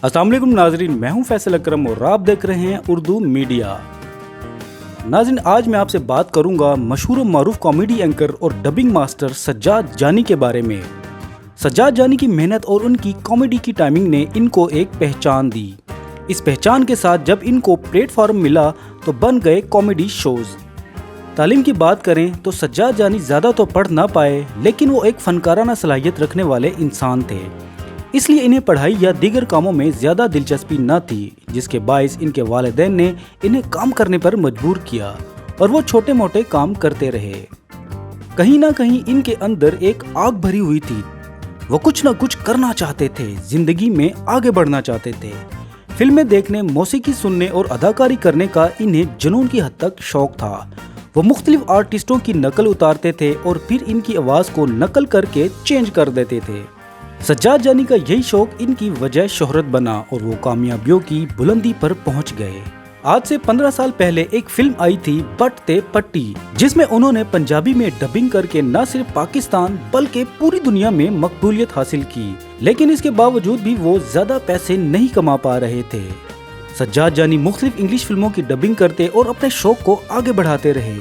अस्सलाम वालेकुम नाजरीन, मैं हूं फैसल अकरम और आप देख रहे हैं उर्दू मीडिया। नाजरीन, आज मैं आपसे बात करूंगा मशहूर और मारूफ कॉमेडी एंकर और डबिंग मास्टर सज्जाद जानी के बारे में। सज्जाद जानी की मेहनत और उनकी कॉमेडी की टाइमिंग ने इनको एक पहचान दी। इस पहचान के साथ जब इनको प्लेटफॉर्म मिला तो बन गए कॉमेडी शोज। तालीम की बात करें तो सज्जाद जानी ज़्यादा तो पढ़ ना पाए, लेकिन वो एक फनकाराना सलाहियत रखने वाले इंसान थे, इसलिए इन्हें पढ़ाई या दीगर कामों में ज़्यादा दिलचस्पी न थी, जिसके बायस इनके वालिदैन ने इन्हें काम करने पर मजबूर किया और वो छोटे मोटे काम करते रहे। कहीं ना कहीं इनके अंदर एक आग भरी हुई थी, वो कुछ ना कुछ करना चाहते थे, जिंदगी में आगे बढ़ना चाहते थे। फिल्में देखने, मौसीकी सुनने और अदाकारी करने का इन्हें जुनून की हद तक शौक था। वो मुख्तलिफ आर्टिस्टों की नकल उतारते थे और फिर इनकी आवाज़ को नकल करके चेंज कर देते थे। सज्जाद जानी का यही शौक इनकी वजह शोहरत बना और वो कामयाबियों की बुलंदी पर पहुंच गए। आज से 15 साल पहले एक फिल्म आई थी बट ते पट्टी, जिसमें उन्होंने पंजाबी में डबिंग करके न सिर्फ पाकिस्तान बल्कि पूरी दुनिया में मकबूलियत हासिल की, लेकिन इसके बावजूद भी वो ज्यादा पैसे नहीं कमा पा रहे थे। सज्जाद जानी मुख्तलिफ इंग्लिश फिल्मों की डबिंग करते और अपने शौक को आगे बढ़ाते रहे।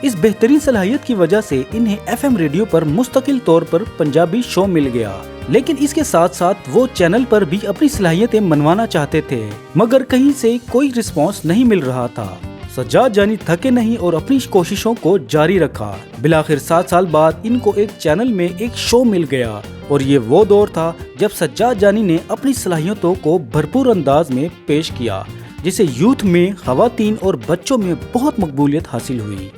इस बेहतरीन सलाहियत की वजह से इन्हें FM रेडियो पर मुस्तकिल तौर पर पंजाबी शो मिल गया, लेकिन इसके साथ साथ वो चैनल पर भी अपनी सलाहियतें मनवाना चाहते थे, मगर कहीं से कोई रिस्पांस नहीं मिल रहा था। सज्जाद जानी थके नहीं और अपनी कोशिशों को जारी रखा। बिलाखिर 7 साल बाद इनको एक चैनल में एक शो मिल गया और ये वो दौर था जब सज्जाद जानी ने अपनी सलाहियतों को भरपूर अंदाज में पेश किया, जिसे यूथ में, खवातीन और बच्चों में बहुत मकबूलियत हासिल हुई।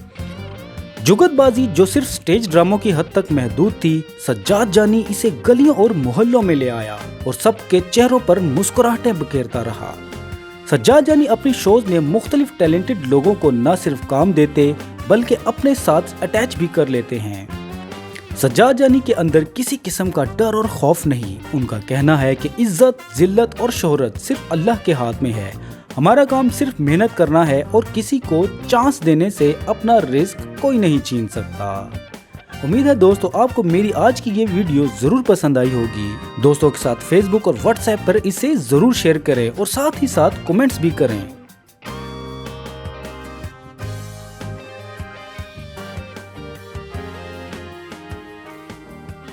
जुगतबाजी जो सिर्फ स्टेज ड्रामों की हद तक महदूद थी, सज्जाद जानी इसे गलियों और मोहल्लों में ले आया और सबके चेहरों पर मुस्कुराहटें बखेरता रहा। सज्जाद जानी अपनी शोज में मुख्तलिफ टैलेंटेड लोगों को न सिर्फ काम देते बल्कि अपने साथ अटैच भी कर लेते हैं। सज्जाद जानी के अंदर किसी किस्म का डर और खौफ नहीं। उनका कहना है कि इज्जत, जिल्लत और शोहरत सिर्फ अल्लाह के हाथ में है। हमारा काम सिर्फ मेहनत करना है और किसी को चांस देने से अपना रिस्क कोई नहीं छीन सकता। उम्मीद है दोस्तों आपको मेरी आज की ये वीडियो जरूर पसंद आई होगी। दोस्तों के साथ फेसबुक और व्हाट्सएप पर इसे जरूर शेयर करें और साथ ही साथ कमेंट्स भी करें।